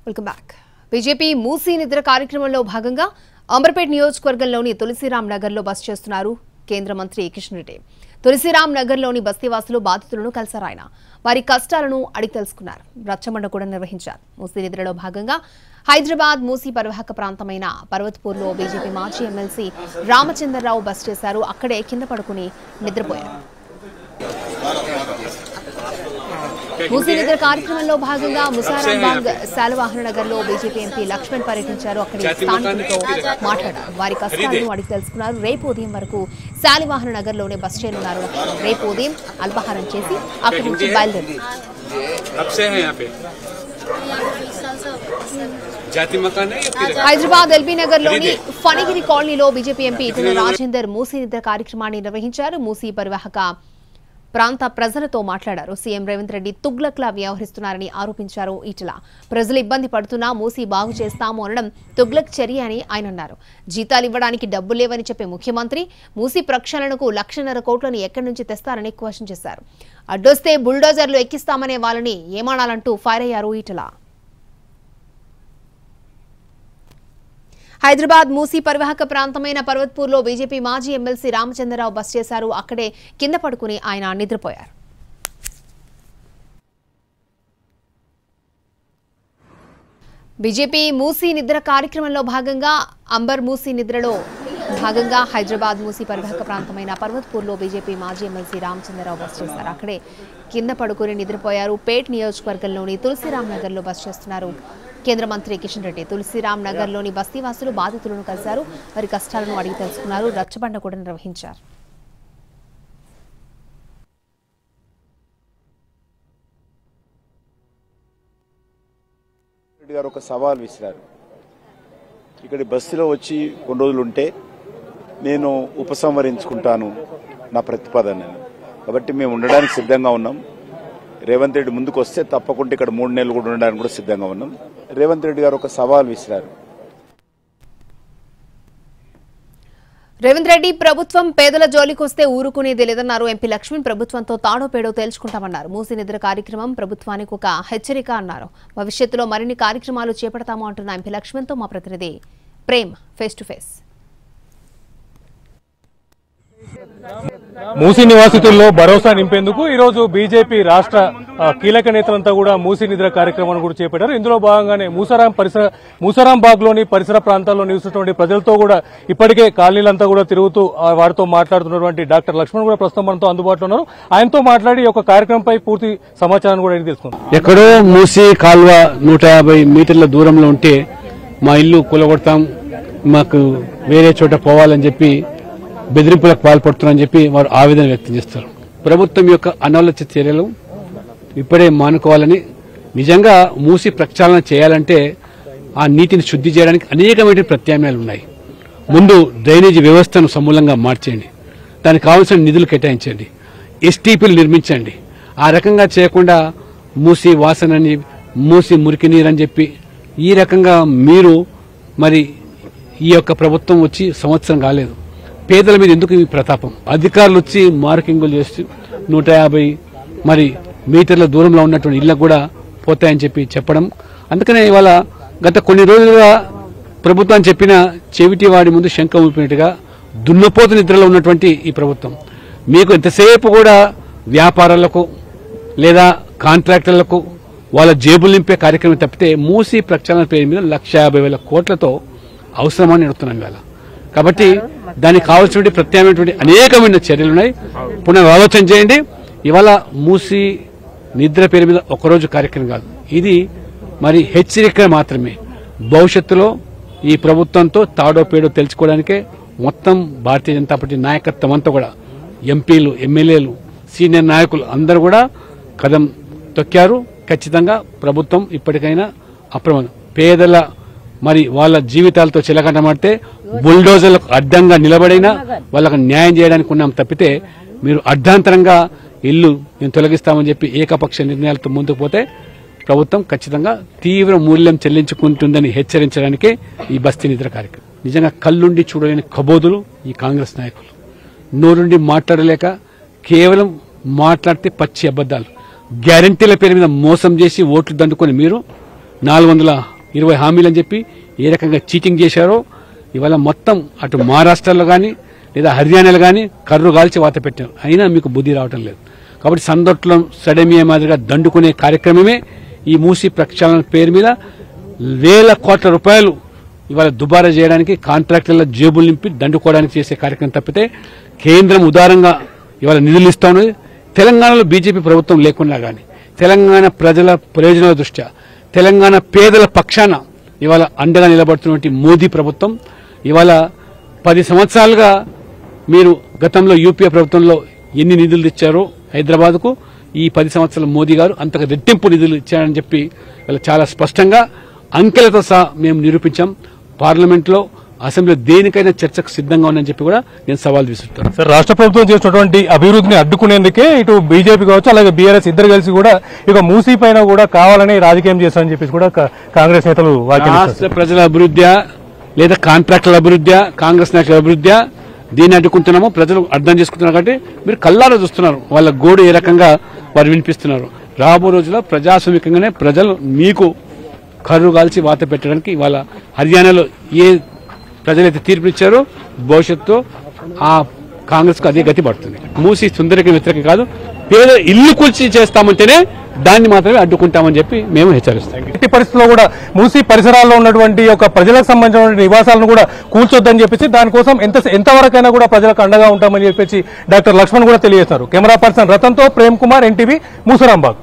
Welcome back. BJP Musi నిద్ర కార్యక్రమంలో భాగంగా అంబర్పేట నియోజకవర్గంలోని తులసిరామ్ నగర్లో బస్ చేస్తున్నారు కేంద్ర మంత్రి కిషన్ రెడ్డి. తులసిరామ్ నగర్లోని బస్తీవాసులు బాధితులను కలిశారు. ఆయన వారి కష్టాలను అడిగి తెలుసుకున్నారు. రచ్చబండ కూడా నిర్వహించారు. మూసీ నిద్రలో భాగంగా హైదరాబాద్ మూసీ పరివాహక ప్రాంతమైన పర్వత్పూర్లో బీజేపీ మాజీ ఎమ్మెల్సీ రామచంద్రరావు బస్ చేశారు. అక్కడే కింద పడుకుని నిద్రపోయారు. మూసీ నిద్ర కార్యక్రమంలో భాగంగా ముసారాంబాగ్ శాలివాహన నగర్లో బీజేపీ ఎంపీ లక్ష్మణ్ పర్యటించారు. అక్కడి స్థానికులతో మాట్లాడారు. వారి కష్టాలను అడిగి తెలుసుకున్నారు. రేపు ఉదయం వరకు శాలివాహన నగర్లోనే బస్ చేయనున్నారు. రేపు ఉదయం అల్పాహారం చేసి అక్కడి నుంచి బయలుదేరారు. హైదరాబాద్ ఎల్బీ నగర్ లోని ఫణిగిరి కాలనీలో బీజేపీ ఎంపీ ఈటెల రాజేందర్ మూసీ నిద్ర కార్యక్రమాన్ని నిర్వహించారు. మూసీ పరివాహక ప్రాంత ప్రజలతో మాట్లాడారు. సీఎం రేవంత్ రెడ్డి తుగ్లక్లా వ్యవహరిస్తున్నారని ఆరోపించారు ఈటెల. ప్రజలు ఇబ్బంది పడుతున్నా మూసీ బాగు చేస్తాము అనడం తుగ్లక్ చర్య అని ఆయన అన్నారు. జీతాలు ఇవ్వడానికి డబ్బు లేవని చెప్పే ముఖ్యమంత్రి మూసీ ప్రక్షాళనకు 1,50,000 కోట్లను ఎక్కడి నుంచి తెస్తారని క్వశ్చన్ చేశారు. అడ్డొస్తే బుల్డోజర్లు ఎక్కిస్తామనే వాళ్ళని ఏమానాలంటూ ఫైర్ అయ్యారు ఈటెల. హైదరాబాద్ మూసీ పరివాహక ప్రాంతమైన పర్వత్పూర్లో బీజేపీ మాజీ ఎమ్మెల్సీ రామచంద్రరావు బస్ చేశారు. అక్కడే కింద పడుకుని ఆయన నిద్రపోయారు. బీజేపీ మూసీ నిద్ర కార్యక్రమంలో భాగంగా మూసీ నిద్రలో భాగంగా హైదరాబాద్ మూసీ పరివాహక ప్రాంతమైన పర్వత్పూర్లో బీజేపీ మాజీ ఎమ్మెల్సీ రామచంద్రరావు బస్ చేశారు. అక్కడే కింద పడుకుని నిద్రపోయారు. పేట్ నియోజకవర్గంలోని తులసిరామ్ నగర్లో బస్ చేస్తున్నారు కేంద్ర మంత్రి కిషన్ రెడ్డి. తులసిరామ్ నగర్లోని బస్తీవాసులు బాధితులను కలిశారు. వారి కష్టాలను అడిగి తెలుసుకున్నారు. రచ్చబండ కూడా నిర్వహించారు. రెడ్డి గారు ఒక సవాల్ విసిరారు. ఇక్కడి బస్సులో వచ్చి కొన్ని రోజులు ఉంటే నేను ఉపసంహరించుకుంటాను నా ప్రతిపాదనని. కాబట్టి మేము ఉండడానికి సిద్ధంగా ఉన్నాం. రేవంత్ రెడ్డి ముందుకు వస్తే తప్పకుండా ఇక్కడ 3 నెలలు కూడా ఉండడానికి కూడా సిద్ధంగా ఉన్నాం. రేవంత్ రెడ్డి గారు ఒక సవాల్ విసిరారు. రేవంత్ రెడ్డి ప్రభుత్వం పేదల జోలికొస్తే ఊరుకునేది లేదన్నారు. ఎంపీ లక్ష్మణ్ ప్రభుత్వంతో తాడో పేడో తేల్చుకుంటామన్నారు. మూసీ నిద్ర కార్యక్రమం ప్రభుత్వానికి ఒక హెచ్చరిక అన్నారు. భవిష్యత్తులో మరిన్ని కార్యక్రమాలు చేపడతాము అంటున్న ఎంపీ లక్ష్మణ్తో మా ప్రతినిధి Prem face to face. Musi నివాసితుల్లో భరోసా నింపేందుకు ఈరోజు బీజేపీ రాష్ట్ర కీలక నేతలంతా కూడా మూసీ నిద్ర కార్యక్రమాన్ని కూడా చేపట్టారు. ఇందులో భాగంగానే మూసారాంబాగ్ లోని పరిసర ప్రాంతాల్లో నివసిస్తున్నటువంటి ప్రజలతో కూడా ఇప్పటికే కాలనీలంతా కూడా తిరుగుతూ వారితో మాట్లాడుతున్నటువంటి డాక్టర్ లక్ష్మణ్ కూడా ప్రస్తుతం మనతో అందుబాటులో ఉన్నారు. ఆయనతో మాట్లాడి ఒక కార్యక్రమంపై పూర్తి సమాచారాన్ని కూడా తెలుసుకుందాం. ఎక్కడో మూసీ కాల్వ 150 మీటర్ల దూరంలో ఉంటే మా ఇల్లు కూలగొడతాం, మాకు వేరే చోట పోవాలని చెప్పి బెదిరింపులకు పాల్పడుతున్నారని చెప్పి వారు ఆవేదన వ్యక్తం చేస్తారు. ప్రభుత్వం యొక్క అనాలోచిత చర్యలు ఇప్పుడే మానుకోవాలని, నిజంగా మూసి ప్రక్షాళన చేయాలంటే ఆ నీటిని శుద్ధి చేయడానికి అనేకమైన ప్రత్యామ్నాయాలు ఉన్నాయి. ముందు డ్రైనేజీ వ్యవస్థను సమూలంగా మార్చేయండి, దానికి కావాల్సిన నిధులు కేటాయించండి, ఎస్టీపీలు నిర్మించండి. ఆ రకంగా చేయకుండా మూసి వాసనని, మూసి మురికి నీరని చెప్పి ఈ రకంగా మీరు మరి ఈ యొక్క ప్రభుత్వం వచ్చి సంవత్సరం కాలేదు. పేదల మీద ఎందుకు ఈ ప్రతాపం? అధికారులు వచ్చి మార్కింగులు చేస్తూ 150 మరి మీటర్ల దూరంలో ఉన్నటువంటి ఇళ్లకు కూడా పోతాయని చెప్పి చెప్పడం. అందుకనే ఇవాళ గత కొన్ని రోజులుగా ప్రభుత్వం చెప్పిన చెవిటి వాడి ముందు శంఖ ఊపినట్టుగా దున్నపోతు నిద్రలో ఉన్నటువంటి ఈ ప్రభుత్వం మీకు ఎంతసేపు కూడా వ్యాపారాలకు లేదా కాంట్రాక్టర్లకు వాళ్ళ జేబులు నింపే కార్యక్రమం తప్పితే మూసీ ప్రక్షాళన పేరు మీద 1,50,000 కోట్లతో అవసరమని అడుగుతున్నాం ఇవాళ. కాబట్టి దానికి కావాల్సిన ప్రత్యామ్నాయమైనటువంటి అనేకమైన చర్యలున్నాయి. పునరాలోచన చేయండి. ఇవాళ మూసీ నిద్ర పేరు మీద ఒకరోజు కార్యక్రమం కాదు, ఇది మరి హెచ్చరిక మాత్రమే. భవిష్యత్తులో ఈ ప్రభుత్వంతో తాడో పేడో తెలుసుకోవడానికే మొత్తం భారతీయ జనతా పార్టీ నాయకత్వం అంతా కూడా ఎంపీలు, ఎమ్మెల్యేలు, సీనియర్ నాయకులు అందరూ కూడా కదం తొక్కారు. ఖచ్చితంగా ప్రభుత్వం ఇప్పటికైనా అప్రమత్తం. పేదల మరి వాళ్ళ జీవితాలతో చిలకటమాడితే బుల్డోజర్లకు అడ్డంగా నిలబడైనా వాళ్ళకు న్యాయం చేయడానికి ఉన్నాం తప్పితే మీరు అర్ధాంతరంగా ఇల్లు నేను తొలగిస్తామని చెప్పి ఏకపక్ష నిర్ణయాలతో ముందుకు పోతే ప్రభుత్వం ఖచ్చితంగా తీవ్ర మూల్యం చెల్లించుకుంటుందని హెచ్చరించడానికే ఈ బస్తీ నిద్ర కార్యక్రమం. నిజంగా కళ్ళుండి చూడలేని కబోదులు ఈ కాంగ్రెస్ నాయకులు. నోరుండి మాట్లాడలేక కేవలం మాట్లాడితే పచ్చి అబద్దాలు, గ్యారంటీల పేరు మీద మోసం చేసి ఓట్లు దండుకొని మీరు 400 20 హామీలు అని చెప్పి ఏ రకంగా చీటింగ్ చేశారో ఇవాళ మొత్తం అటు మహారాష్ట్రలో కానీ లేదా హర్యానాలో కానీ కర్రు గాల్చి వాత పెట్టారు. అయినా మీకు బుద్ధి రావటం లేదు. కాబట్టి సందొట్లం సడమియా మాదిరిగా దండుకునే కార్యక్రమమే ఈ మూసీ ప్రక్షాళన పేరు మీద వేల కోట్ల రూపాయలు ఇవాళ దుబారా చేయడానికి కాంట్రాక్టర్ల జేబులు నింపి దండుకోవడానికి చేసే కార్యక్రమం తప్పితే కేంద్రం ఉదారంగా ఇవాళ నిధులు ఇస్తా ఉన్నది. తెలంగాణలో బీజేపీ ప్రభుత్వం లేకున్నా కానీ తెలంగాణ ప్రజల ప్రయోజనాల దృష్ట్యా తెలంగాణ పేదల పక్షాన ఇవాళ అండగా నిలబడుతున్నటువంటి మోదీ ప్రభుత్వం ఇవాళ 10 సంవత్సరాలుగా మీరు గతంలో యూపీఏ ప్రభుత్వంలో ఎన్ని నిధులు ఇచ్చారో హైదరాబాద్కు ఈ 10 సంవత్సరాల మోదీ గారు అంతకు రెట్టింపు నిధులు ఇచ్చారని చెప్పి చాలా స్పష్టంగా అంకెలతో సహా మేము నిరూపించాం. పార్లమెంట్లో అసెంబ్లీలో దేనికైనా చర్చకు సిద్ధంగా ఉందని చెప్పి కూడా నేను సవాల్ విసురుతాను. సార్, రాష్ట్ర ప్రభుత్వం చేసినటువంటి అభివృద్ధిని అడ్డుకునేందుకే ఇటు బీజేపీ కావచ్చు అలాగే బీఆర్ఎస్ ఇద్దరు కలిసి కూడా ఇక మూసీ పైన కూడా కావాలని రాజకీయం చేస్తారని చెప్పేసి కూడా కాంగ్రెస్ నేతలు రాష్ట్ర ప్రజల అభివృద్ధి లేదా కాంట్రాక్టుల అభివృద్ధి కాంగ్రెస్ నాయకుల అభివృద్ధి దీన్ని అడ్డుకుంటున్నామో ప్రజలు అర్థం చేసుకుంటున్నారు. కాబట్టి మీరు కళ్ళారా చూస్తున్నారు వాళ్ళ గోడు ఏ రకంగా వారు వినిపిస్తున్నారు. రాబో రోజుల్లో ప్రజాస్వామికంగానే ప్రజలు మీకు కర్రు కాల్చి వాత పెట్టడానికి ఇవాళ హర్యానాలో ఏ ప్రజలైతే తీర్పునిచ్చారో భవిష్యత్తు ఆ కాంగ్రెస్ కు అదే గతి పడుతుంది. మూసి సుందరికి వ్యతిరేకం కాదు, పేద ఇల్లు కూల్చి చేస్తామంటేనే దాన్ని మాత్రమే అడ్డుకుంటామని చెప్పి మేము హెచ్చరిస్తాం. ఎట్టి పరిస్థితుల్లో కూడా మూసీ పరిసరాల్లో ఉన్నటువంటి ఒక ప్రజలకు సంబంధించిన నివాసాలను కూడా కూల్చొద్దని చెప్పేసి దానికోసం ఎంతవరకైనా కూడా ప్రజలకు అండగా ఉంటామని చెప్పేసి డాక్టర్ లక్ష్మణ్ కూడా తెలియజేశారు. కెమెరా పర్సన్ రతన్తో ప్రేమ్ కుమార్, ఎన్టీవీ, మూసరాంబాగ్.